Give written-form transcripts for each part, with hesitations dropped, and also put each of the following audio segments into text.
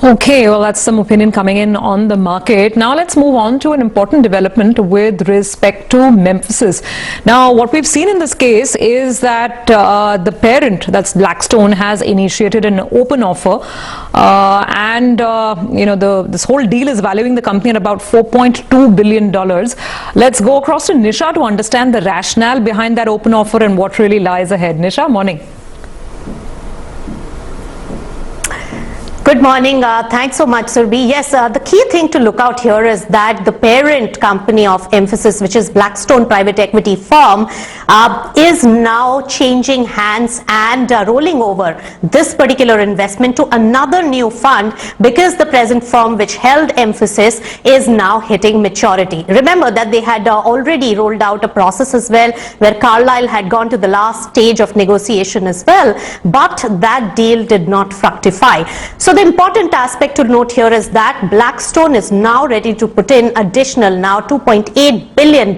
Okay, well, that's some opinion coming in on the market. Now let's move on to an important development with respect to Mphasis. Now, what we've seen in this case is that the parent, that's Blackstone, has initiated an open offer, this whole deal is valuing the company at about $4.2 billion. Let's go across to Nisha to understand the rationale behind that open offer and what really lies ahead. Nisha, morning. Good morning. Thanks so much, Surbi. Yes, the key thing to look out here is that the parent company of Mphasis, which is Blackstone private equity firm, is now changing hands and rolling over this particular investment to another new fund because the present firm which held Mphasis is now hitting maturity. Remember that they had already rolled out a process as well where Carlyle had gone to the last stage of negotiation as well, but that deal did not fructify. So the important aspect to note here is that Blackstone is now ready to put in additional now $2.8 billion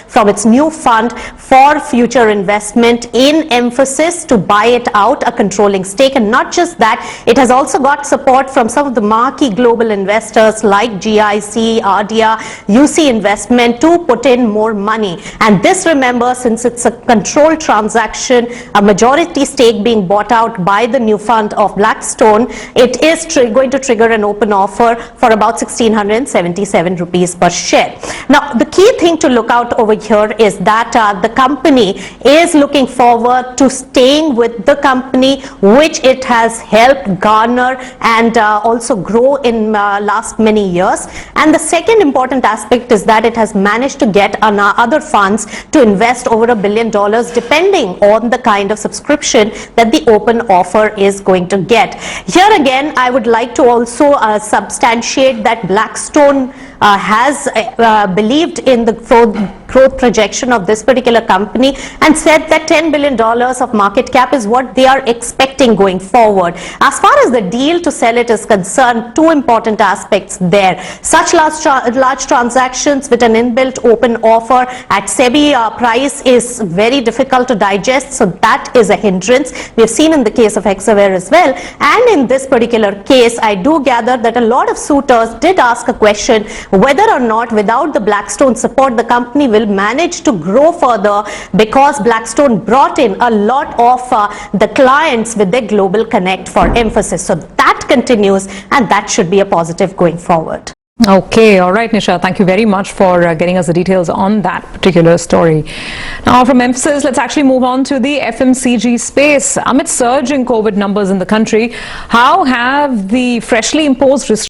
from its new fund for future investment in Mphasis to buy it out, a controlling stake. And not just that, it has also got support from some of the marquee global investors like GIC, Ardia, UC Investment to put in more money. And this, remember, since it's a controlled transaction, a majority stake being bought out by the new fund of Blackstone, it is going to trigger an open offer for about 1,677 rupees per share. Now, the key thing to look out over here is that the company is looking forward to staying with the company which it has helped garner and also grow in last many years. And the second important aspect is that it has managed to get other funds to invest over $1 billion depending on the kind of subscription that the open offer is going to get. Here again, I would like to also substantiate that Blackstone has believed in the growth projection of this particular company and said that $10 billion of market cap is what they are expecting going forward. As far as the deal to sell it is concerned, two important aspects there. Such large transactions with an inbuilt open offer at SEBI price is very difficult to digest, so that is a hindrance. We have seen in the case of Hexaware as well, and in this particular case, I do gather that a lot of suitors did ask a question whether or not without the Blackstone support, the company will manage to grow further because Blackstone brought in a lot of the clients with their global connect for Mphasis. So that continues and that should be a positive going forward. Okay, all right, Nisha, thank you very much for getting us the details on that particular story. Now from Mphasis, let's actually move on to the FMCG space. Amid surge in COVID numbers in the country, how have the freshly imposed restrictions